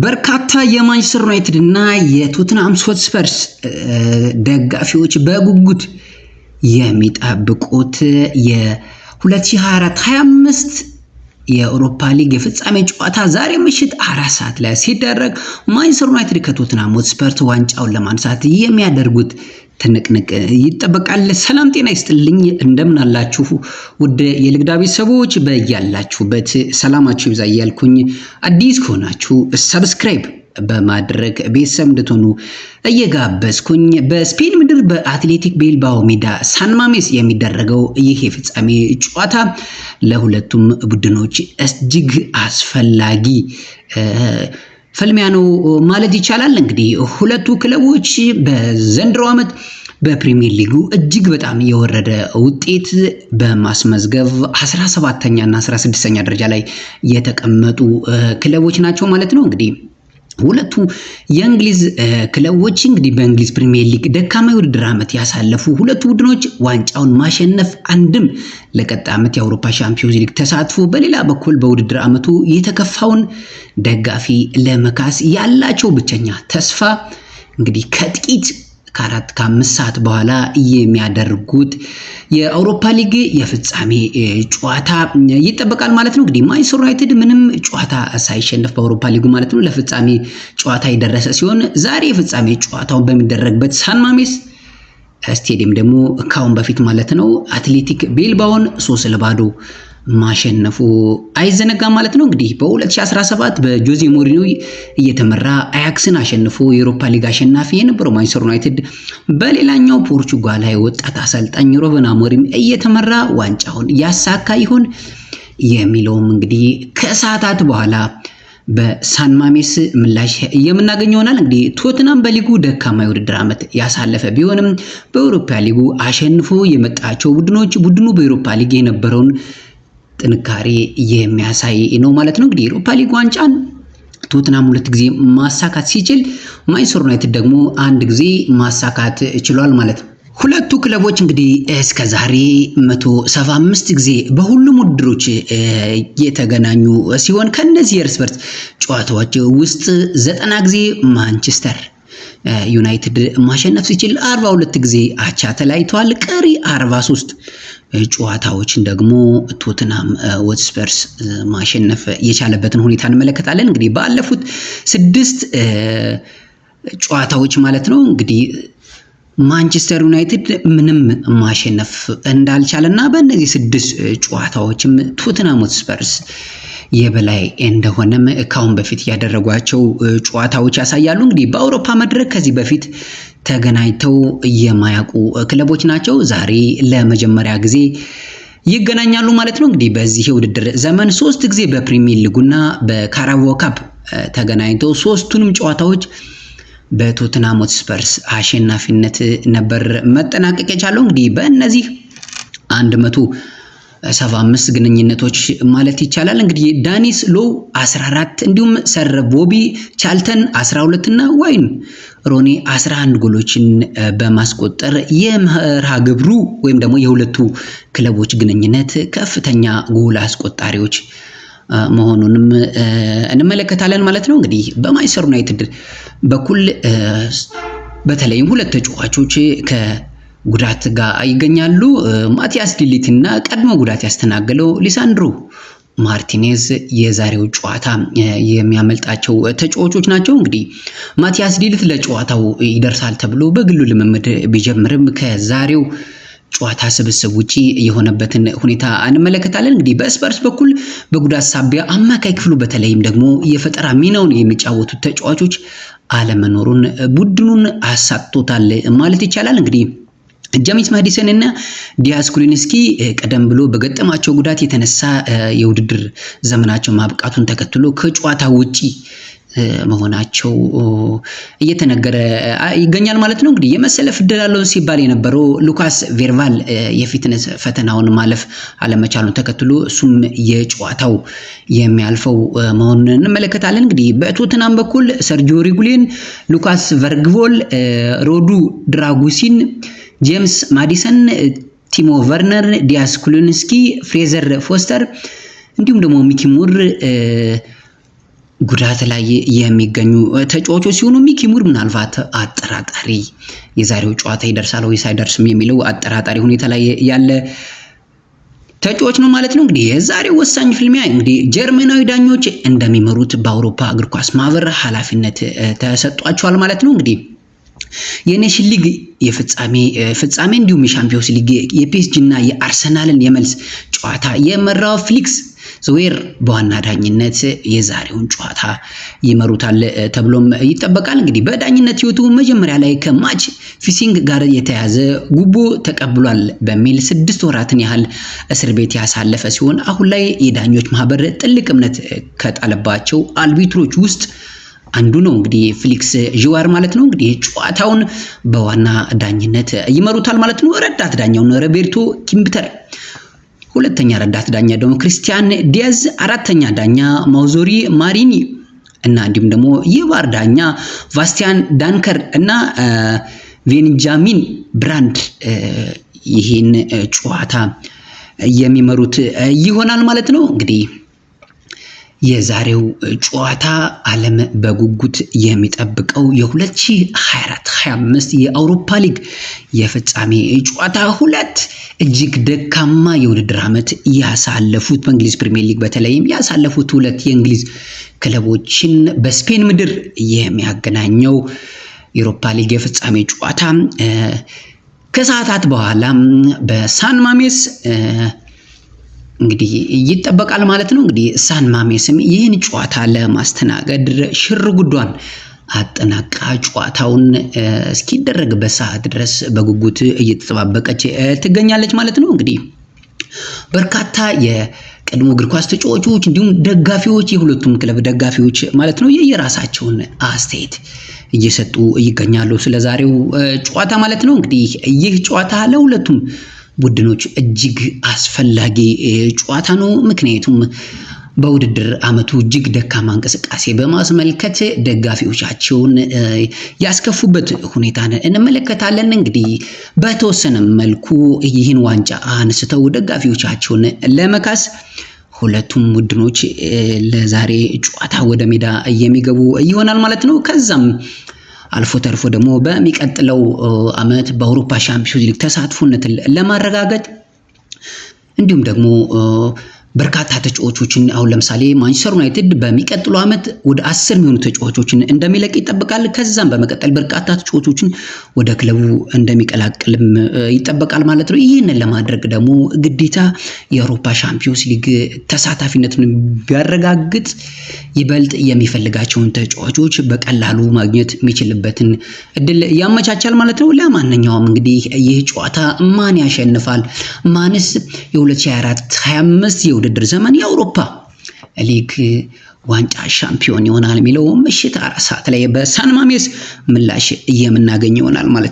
በርካታ የማንቸስተር ዩናይትድ እና የቶተንሃም ሆትስፐርስ ደጋፊዎች በጉጉት የሚጠብቁት የ2024-25 የአውሮፓ ሊግ የፍጻሜ ጨዋታ ዛሬ ምሽት 4 ሰዓት ላይ ሲደረግ ማንቸስተር ዩናይትድ ከቶተንሃም ሆትስፐርስ ዋንጫውን ለማንሳት የሚያደርጉት ትንቅንቅ ይጠበቃል። ሰላም ጤና ይስጥልኝ፣ እንደምን አላችሁ ውድ የልግዳ ቤተሰቦች፣ በያላችሁበት ሰላማችሁ ይብዛ እያልኩኝ አዲስ ከሆናችሁ ሰብስክራይብ በማድረግ ቤተሰብ እንድትሆኑ እየጋበዝኩኝ በስፔን ምድር በአትሌቲክ ቤልባኦ ሜዳ ሳን ማሜስ የሚደረገው ይህ የፍጻሜ ጨዋታ ለሁለቱም ቡድኖች እጅግ አስፈላጊ ፍልሚያ ነው ማለት ይቻላል። እንግዲህ ሁለቱ ክለቦች በዘንድሮ ዓመት በፕሪሚየር ሊጉ እጅግ በጣም የወረደ ውጤት በማስመዝገብ 17ኛ እና 16ኛ ደረጃ ላይ የተቀመጡ ክለቦች ናቸው ማለት ነው። እንግዲህ ሁለቱ የእንግሊዝ ክለቦች እንግዲህ በእንግሊዝ ፕሪሚየር ሊግ ደካማ የውድድር ዓመት ያሳለፉ ሁለቱ ቡድኖች ዋንጫውን ማሸነፍ አንድም ለቀጣይ ዓመት የአውሮፓ ሻምፒዮንስ ሊግ ተሳትፎ፣ በሌላ በኩል በውድድር ዓመቱ የተከፋውን ደጋፊ ለመካስ ያላቸው ብቸኛ ተስፋ እንግዲህ ከጥቂት ከ4-5 ሰዓት በኋላ የሚያደርጉት የአውሮፓ ሊግ የፍጻሜ ጨዋታ ይጠበቃል ማለት ነው። እንግዲህ ማንቸስተር ዩናይትድ ምንም ጨዋታ ሳይሸነፍ በአውሮፓ ሊጉ ማለት ነው ለፍጻሜ ጨዋታ የደረሰ ሲሆን ዛሬ የፍጻሜ ጨዋታውን በሚደረግበት ሳን ማሜስ ስቴዲየም ደግሞ ካሁን በፊት ማለት ነው አትሌቲክ ቤልባኦን 3-0 ማሸነፉ አይዘነጋም ማለት ነው። እንግዲህ በ2017 በጆዜ ሞሪኒዮ እየተመራ አያክስን አሸንፎ የአውሮፓ ሊግ አሸናፊ የነበረው ማንቸስተር ዩናይትድ በሌላኛው ፖርቹጋላዊ ወጣት አሰልጣኝ ሩበን አሞሪም እየተመራ ዋንጫውን ያሳካ ይሆን የሚለውም እንግዲህ ከሰዓታት በኋላ በሳን ማሜስ ምላሽ የምናገኘው ይሆናል። እንግዲህ ቶተንሃም በሊጉ ደካማ የውድድር ዓመት ያሳለፈ ቢሆንም በአውሮፓ ሊጉ አሸንፎ የመጣቸው ቡድኑ በአውሮፓ ሊግ የነበረውን ጥንካሬ የሚያሳይ ነው ማለት ነው። እንግዲህ የአውሮፓ ሊግ ዋንጫን ቶተንሃም 2 ጊዜ ማሳካት ሲችል ማንቸስተር ዩናይትድ ደግሞ 1 ጊዜ ማሳካት ችሏል ማለት ነው። ሁለቱ ክለቦች እንግዲህ እስከ ዛሬ 175 ጊዜ በሁሉም ውድድሮች የተገናኙ ሲሆን ከነዚህ የእርስ በርስ ጨዋታዎች ውስጥ 90 ጊዜ ማንቸስተር ዩናይትድ ማሸነፍ ሲችል 42 ጊዜ አቻ ተለያይተዋል። ቀሪ 43 ጨዋታዎችን ደግሞ ቶተንሃም ሆትስፐርስ ማሸነፍ የቻለበትን ሁኔታ እንመለከታለን። እንግዲህ ባለፉት 6 ጨዋታዎች ማለት ነው እንግዲህ ማንቸስተር ዩናይትድ ምንም ማሸነፍ እንዳልቻለና በእነዚህ 6 ጨዋታዎችም ቶተንሃም ሆትስፐርስ የበላይ እንደሆነም ካሁን በፊት ያደረጓቸው ጨዋታዎች ያሳያሉ። እንግዲህ በአውሮፓ መድረክ ከዚህ በፊት ተገናኝተው የማያውቁ ክለቦች ናቸው። ዛሬ ለመጀመሪያ ጊዜ ይገናኛሉ ማለት ነው። እንግዲህ በዚህ የውድድር ዘመን 3 ጊዜ በፕሪሚየር ሊጉና በካራባኦ ካፕ ተገናኝተው 3ቱንም ጨዋታዎች በቶተንሃም ሆትስፐርስ አሸናፊነት ነበር መጠናቀቅ የቻለው። እንግዲህ በእነዚህ 175 ግንኙነቶች ማለት ይቻላል እንግዲህ ዳኒስ ሎው 14 እንዲሁም ሰር ቦቢ ቻልተን 12 እና ዋይን ሮኒ 11 ጎሎችን በማስቆጠር የመርሃ ግብሩ ወይም ደግሞ የሁለቱ ክለቦች ግንኙነት ከፍተኛ ጎል አስቆጣሪዎች መሆኑንም እንመለከታለን ማለት ነው። እንግዲህ በማንቸስተር ዩናይትድ በኩል በተለይም ሁለት ተጫዋቾች ከጉዳት ጋር ይገኛሉ። ማቲያስ ዲሊት እና ቀድሞ ጉዳት ያስተናገለው ሊሳንድሮ ማርቲኔዝ የዛሬው ጨዋታ የሚያመልጣቸው ተጫዋቾች ናቸው። እንግዲህ ማቲያስ ዲሊት ለጨዋታው ይደርሳል ተብሎ በግሉ ልምምድ ቢጀምርም ከዛሬው ጨዋታ ስብስብ ውጪ የሆነበትን ሁኔታ እንመለከታለን። እንግዲህ በስፐርስ በኩል በጉዳት ሳቢያ አማካይ ክፍሉ በተለይም ደግሞ የፈጠራ ሚናውን የሚጫወቱት ተጫዋቾች አለመኖሩን ቡድኑን አሳጥቶታል ማለት ይቻላል። እንግዲህ ጄምስ ማዲሰን እና ዲያስ ኩሊንስኪ ቀደም ብሎ በገጠማቸው ጉዳት የተነሳ የውድድር ዘመናቸው ማብቃቱን ተከትሎ ከጨዋታ ውጪ መሆናቸው እየተነገረ ይገኛል ማለት ነው። እንግዲህ የመሰለፍ ዕድል አለው ሲባል የነበረው ሉካስ ቬርቫል የፊትነስ ፈተናውን ማለፍ አለመቻሉን ተከትሎ እሱም የጨዋታው የሚያልፈው መሆኑን እንመለከታለን። እንግዲህ በቶተንሃም በኩል ሰርጂዮ ሪጉሌን፣ ሉካስ ቨርግቮል፣ ሮዱ ድራጉሲን፣ ጄምስ ማዲሰን፣ ቲሞ ቨርነር፣ ዲያስ ኩሊንስኪ፣ ፍሬዘር ፎስተር እንዲሁም ደግሞ ሚኪ ሙር ጉዳት ላይ የሚገኙ ተጫዋቾች ሲሆኑ ሚኪ ሙር ምናልባት አጠራጣሪ የዛሬው ጨዋታ ይደርሳል ወይስ አይደርስም የሚለው አጠራጣሪ ሁኔታ ላይ ያለ ተጫዋች ነው ማለት ነው። እንግዲህ የዛሬው ወሳኝ ፍልሚያ እንግዲህ ጀርመናዊ ዳኞች እንደሚመሩት በአውሮፓ እግር ኳስ ማህበር ኃላፊነት ተሰጥቷቸዋል ማለት ነው። እንግዲህ የኔሽን ሊግ ፍጻሜ እንዲሁም የሻምፒዮንስ ሊግ የፒኤስጂ እና የአርሰናልን የመልስ ጨዋታ የመራው ፊሊክስ ዘዌር በዋና ዳኝነት የዛሬውን ጨዋታ ይመሩታል ተብሎም ይጠበቃል። እንግዲህ በዳኝነት ህይወቱ መጀመሪያ ላይ ከማች ፊክሲንግ ጋር የተያዘ ጉቦ ተቀብሏል በሚል 6 ወራትን ያህል እስር ቤት ያሳለፈ ሲሆን አሁን ላይ የዳኞች ማህበር ጥልቅ እምነት ከጣለባቸው አልቢትሮች ውስጥ አንዱ ነው። እንግዲህ ፊሊክስ ዥዋር ማለት ነው። እንግዲህ ጨዋታውን በዋና ዳኝነት ይመሩታል ማለት ነው። ረዳት ዳኛው ሮቤርቶ ኪምብተር፣ ሁለተኛ ረዳት ዳኛ ደግሞ ክሪስቲያን ዲያዝ፣ አራተኛ ዳኛ ማውዞሪ ማሪኒ እና እንዲሁም ደግሞ የቫር ዳኛ ቫስቲያን ዳንከር እና ቤንጃሚን ብራንድ ይህን ጨዋታ የሚመሩት ይሆናል ማለት ነው። እንግዲህ የዛሬው ጨዋታ ዓለም በጉጉት የሚጠብቀው የ2024-25 የአውሮፓ ሊግ የፍጻሜ ጨዋታ ሁለት እጅግ ደካማ የውድድር ዓመት ያሳለፉት በእንግሊዝ ፕሪሚየር ሊግ በተለይም ያሳለፉት ሁለት የእንግሊዝ ክለቦችን በስፔን ምድር የሚያገናኘው የአውሮፓ ሊግ የፍጻሜ ጨዋታ ከሰዓታት በኋላ በሳን ማሜስ እንግዲህ ይጠበቃል ማለት ነው። እንግዲህ ሳን ማሜስም ይህን ጨዋታ ለማስተናገድ ሽር ጉዷን አጠናቃ ጨዋታውን እስኪደረግበት ሰዓት ድረስ በጉጉት እየተጠባበቀች ትገኛለች ማለት ነው። እንግዲህ በርካታ የቀድሞ እግር ኳስ ተጫዋቾች እንዲሁም ደጋፊዎች የሁለቱም ክለብ ደጋፊዎች ማለት ነው የየራሳቸውን አስተያየት እየሰጡ ይገኛሉ ስለዛሬው ጨዋታ ማለት ነው። እንግዲህ ይህ ጨዋታ ለሁለቱም ቡድኖች እጅግ አስፈላጊ ጨዋታ ነው። ምክንያቱም በውድድር ዓመቱ እጅግ ደካማ እንቅስቃሴ በማስመልከት ደጋፊዎቻቸውን ያስከፉበት ሁኔታ እንመለከታለን። እንግዲህ በተወሰነ መልኩ ይህን ዋንጫ አንስተው ደጋፊዎቻቸውን ለመካስ ሁለቱም ቡድኖች ለዛሬ ጨዋታ ወደ ሜዳ የሚገቡ ይሆናል ማለት ነው። ከዛም አልፎ ተርፎ ደግሞ በሚቀጥለው ዓመት በአውሮፓ ሻምፒዮንስ ሊግ ተሳትፎነትን ለማረጋገጥ እንዲሁም ደግሞ በርካታ ተጫዋቾችን አሁን ለምሳሌ ማንቸስተር ዩናይትድ በሚቀጥለው ዓመት ወደ 10 የሚሆኑ ተጫዋቾችን እንደሚለቅ ይጠበቃል። ከዛም በመቀጠል በርካታ ተጫዋቾችን ወደ ክለቡ እንደሚቀላቅልም ይጠበቃል ማለት ነው። ይህንን ለማድረግ ደግሞ ግዴታ የአውሮፓ ሻምፒዮንስ ሊግ ተሳታፊነትን ቢያረጋግጥ ይበልጥ የሚፈልጋቸውን ተጫዋቾች በቀላሉ ማግኘት የሚችልበትን እድል ያመቻቻል ማለት ነው። ለማንኛውም እንግዲህ ይህ ጨዋታ ማን ያሸንፋል፣ ማንስ የ2024-25 የውድድር ዘመን የአውሮፓ ሊግ ዋንጫ ሻምፒዮን ይሆናል የሚለው ምሽት 4 ሰዓት ላይ በሳን ማሜስ ምላሽ የምናገኝ ይሆናል ማለት ነው።